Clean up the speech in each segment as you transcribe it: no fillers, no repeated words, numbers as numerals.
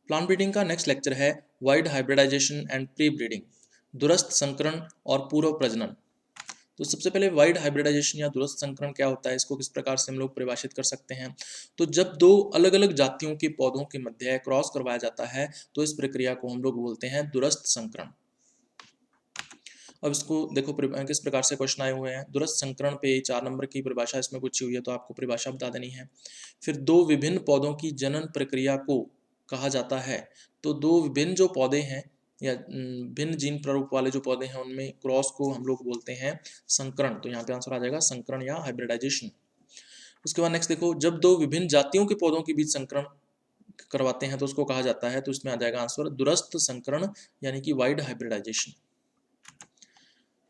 Plant breeding का next lecture है wide hybridization and pre breeding, दूरस्थ संकरण और पूर्व प्रजनन। तो सबसे पहले वाइड हाइब्रिडाइजेशन या दूरस्थ संकरण क्या होता है, इसको किस प्रकार से हम लोग परिभाषित कर सकते हैं। तो जब दो अलग अलग जातियों के पौधों के मध्य क्रॉस करवाया जाता है तो इस प्रक्रिया को हम लोग बोलते हैं दूरस्थ संकरण। अब इसको देखो किस प्रकार से क्वेश्चन आए हुए हैं। दूरस्थ संकरण पे 4 नंबर की परिभाषा इसमें पूछी हुई है, तो आपको परिभाषा बता देनी है। फिर दो विभिन्न पौधों की जनन प्रक्रिया को कहा जाता है। तो दो विभिन्न जो पौधे हैं या भिन्न जीन प्रारूप वाले जो पौधे हैं उनमें क्रॉस को हम लोग बोलते हैं संकरण। तो यहाँ पे आंसर आ जाएगा संकरण या हाइब्रिडाइजेशन। उसके बाद नेक्स्ट देखो, जब दो विभिन्न जातियों के पौधों के बीच संकरण करवाते हैं तो उसको कहा जाता है, तो इसमें आ जाएगा आंसर दूरस्थ संकरण यानी कि वाइड हाइब्रिडाइजेशन।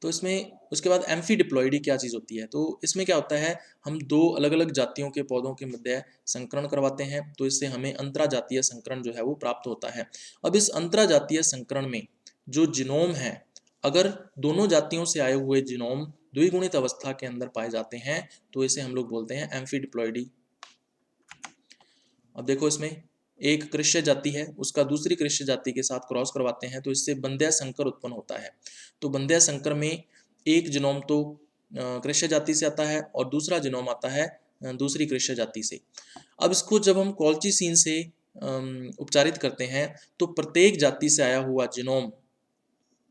तो इसमें उसके बाद एम्फीडिप्लॉइडी क्या चीज़ होती है। तो इसमें क्या होता है, हम दो अलग अलग जातियों के पौधों के मध्य संकरण करवाते हैं तो इससे हमें अंतराजातीय संकरण जो है वो प्राप्त होता है। अब इस अंतराजातीय संकरण में जो जीनोम है, अगर दोनों जातियों से आए हुए जीनोम द्विगुणित अवस्था के अंदर पाए जाते हैं तो इसे हम लोग बोलते हैं एम्फीडिप्लॉइडी। अब देखो इसमें एक कृष्य जाति है, उसका दूसरी कृष्य जाति के साथ क्रॉस करवाते हैं तो इससे बंध्या संकर उत्पन्न होता है। तो बंध्या संकर में एक जीनोम तो कृष्य जाति से आता है और दूसरा जीनोम आता है दूसरी कृष्य जाति से। अब इसको जब हम कॉल्चिसिन से उपचारित करते हैं तो प्रत्येक जाति से आया हुआ जीनोम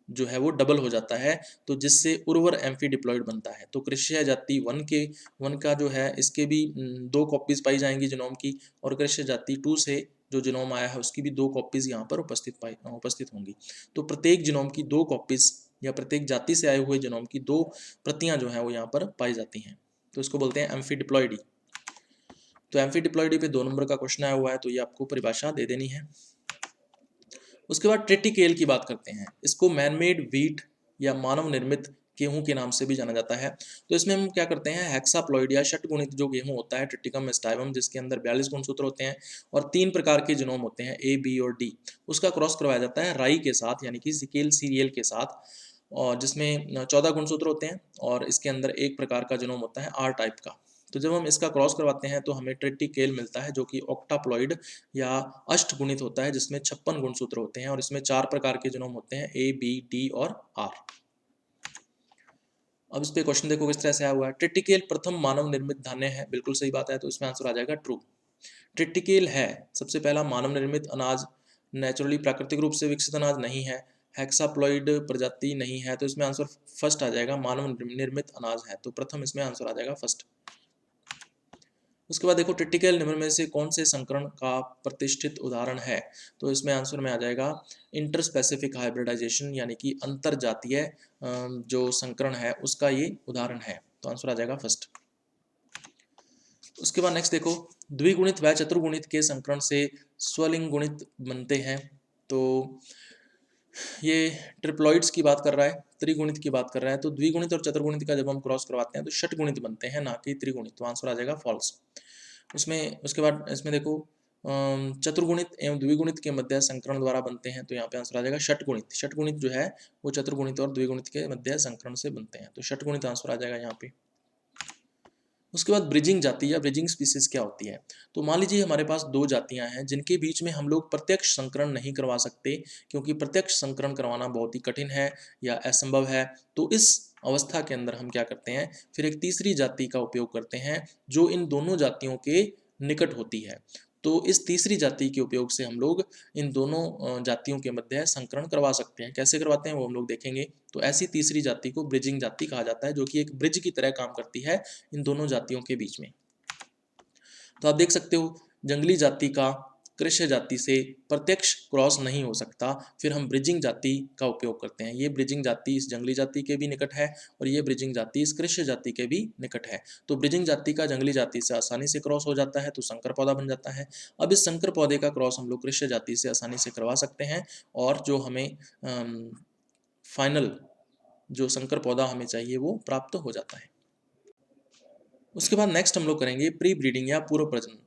जो है वो डबल हो जाता है, तो जिससे उर्वर एम्फीडिप्लॉइड बनता है। तो कृष्य जाति वन का जो है इसके भी 2 कॉपीज पाई जाएंगी जीनोम की, और कृष्य जाति 2 से जो जीनोम आया है उसकी भी 2 कॉपीज यहाँ पर उपस्थित होंगी। तो प्रत्येक जीनोम की 2 कॉपीज या प्रत्येक जाति से आए हुए जीनोम की 2 प्रतियां जो है वो यहाँ पर पाई जाती हैं, तो इसको बोलते हैं एम्फीडिप्लॉइडी। तो एम्फीडिप्लॉइडी पे 2 नंबर का क्वेश्चन आया हुआ है, तो ये आपको परिभाषा दे देनी है। उसके बाद ट्रिटिकेल की बात करते हैं। इसको मैनमेड व्हीट या मानव निर्मित गेहूं के नाम से भी जाना जाता है। तो इसमें हम क्या करते हैं, हेक्साप्लॉइड या षटगुणित जो गेहूं होता है ट्रिटिकम एस्टाइवम, जिसके अंदर 42 गुणसूत्र होते हैं और 3 प्रकार के जीनोम होते हैं ए, बी और डी, उसका क्रॉस करवाया जाता है राई के साथ यानी कि सिकेल सीरियल के साथ, और जिसमें 14 गुणसूत्र होते हैं और इसके अंदर एक प्रकार का जीनोम होता है आर टाइप का। तो जब हम इसका क्रॉस करवाते हैं तो हमें ट्रिटिकेल मिलता है जो कि ऑक्टाप्लॉइड या अष्ट गुणित होता है, जिसमें 56 गुणसूत्र होते हैं और इसमें 4 प्रकार के जीनोम होते हैं ए, बी, डी और आर। अब इस पे क्वेश्चन देखो किस तरह से आया हुआ है। ट्रिटिकेल प्रथम मानव निर्मित धान्य है, बिल्कुल सही बात है, तो इसमें आंसर आ जाएगा ट्रू। ट्रिटिकेल है सबसे पहला मानव निर्मित अनाज, नेचुरली प्राकृतिक रूप से विकसित अनाज नहीं है, हेक्साप्लॉइड प्रजाति नहीं है, तो इसमें आंसर फर्स्ट आ जाएगा, मानव निर्मित अनाज है, तो प्रथम इसमें आंसर आ जाएगा फर्स्ट। उसके बाद देखो ट्रिटिकेल निम्न में से कौन से संकरण का प्रतिष्ठित उदाहरण है, तो इसमें आंसर में आ जाएगा इंटरस्पेसिफिक हाइब्रिडाइजेशन यानी कि अंतर जातीय जो संकरण है उसका ये उदाहरण है, तो आंसर आ जाएगा फर्स्ट। उसके बाद नेक्स्ट देखो, द्विगुणित व चतुर्गुणित के संकरण से स्वलिंग गुणित बनते हैं। तो ये ट्रिप्लॉइड्स की बात कर रहा है, त्रिगुणित की बात कर रहा है। तो द्विगुणित और चतुर्गुणित का जब हम क्रॉस करवाते हैं तो षटगुणित बनते हैं, ना कि त्रिगुणित, तो आंसर आ जाएगा फॉल्स उसमें। उसके बाद इसमें देखो चतुर्गुणित एवं द्विगुणित के मध्य संकरण द्वारा बनते हैं, तो यहाँ पे आंसर आ जाएगा षटगुणित। षटगुणित जो है वो चतुर्गुणित और द्विगुणित के मध्य संकरण से बनते हैं, तो षटगुणित आंसर आ जाएगा यहाँ पे। उसके बाद ब्रिजिंग जाति या ब्रिजिंग स्पीसीज क्या होती है। तो मान लीजिए हमारे पास 2 जातियां हैं जिनके बीच में हम लोग प्रत्यक्ष संकरण नहीं करवा सकते, क्योंकि प्रत्यक्ष संकरण करवाना बहुत ही कठिन है या असंभव है। तो इस अवस्था के अंदर हम क्या करते हैं, फिर एक तीसरी जाति का उपयोग करते हैं जो इन दोनों जातियों के निकट होती है। तो इस तीसरी जाति के उपयोग से हम लोग इन दोनों जातियों के मध्य संकरण करवा सकते हैं। कैसे करवाते हैं वो हम लोग देखेंगे। तो ऐसी तीसरी जाति को ब्रिजिंग जाति कहा जाता है, जो कि एक ब्रिज की तरह काम करती है इन दोनों जातियों के बीच में। तो आप देख सकते हो जंगली जाति का कृष्य जाति से प्रत्यक्ष क्रॉस नहीं हो सकता, फिर हम ब्रिजिंग जाति का उपयोग करते हैं। ये ब्रिजिंग जाति इस जंगली जाति के भी निकट है और ये ब्रिजिंग जाति इस कृष्य जाति के भी निकट है। तो ब्रिजिंग जाति का जंगली जाति से आसानी से क्रॉस हो जाता है, तो संकर पौधा बन जाता है। अब इस संकर पौधे का क्रॉस हम लोग कृष्य जाति से आसानी से करवा सकते हैं, और जो हमें फाइनल जो संकर पौधा हमें चाहिए वो प्राप्त हो जाता है। उसके बाद नेक्स्ट हम लोग करेंगे प्री ब्रीडिंग या पूर्व प्रजनन।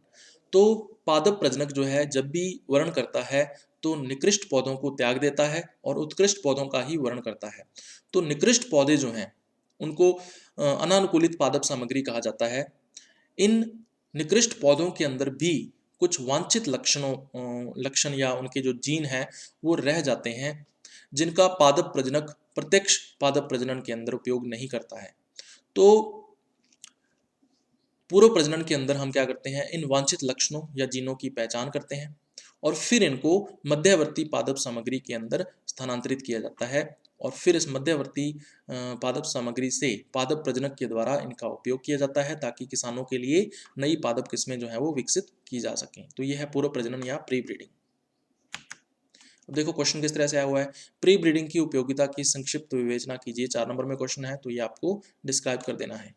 तो पादप प्रजनक जो है जब भी वर्ण करता है तो निकृष्ट पौधों को त्याग देता है और उत्कृष्ट पौधों का ही वर्ण करता है। तो निकृष्ट पौधे जो हैं उनको अनानुकूलित पादप सामग्री कहा जाता है। इन निकृष्ट पौधों के अंदर भी कुछ वांछित लक्षणों लक्षण या उनके जो जीन हैं वो रह जाते हैं, जिनका पादप प्रजनक प्रत्यक्ष पादप प्रजनन के अंदर उपयोग नहीं करता है। तो पूर्व प्रजनन के अंदर हम क्या करते हैं, इन वांछित लक्षणों या जीनों की पहचान करते हैं और फिर इनको मध्यवर्ती पादप सामग्री के अंदर स्थानांतरित किया जाता है और फिर इस मध्यवर्ती पादप सामग्री से पादप प्रजनक के द्वारा इनका उपयोग किया जाता है ताकि किसानों के लिए नई पादप किस्में जो है वो विकसित की जा सकें। तो ये है पूर्व प्रजनन या प्री ब्रीडिंग। अब देखो क्वेश्चन किस तरह से आया हुआ है, प्री ब्रीडिंग की उपयोगिता की संक्षिप्त विवेचना कीजिए। 4 नंबर में क्वेश्चन है, तो ये आपको डिस्क्राइब कर देना है।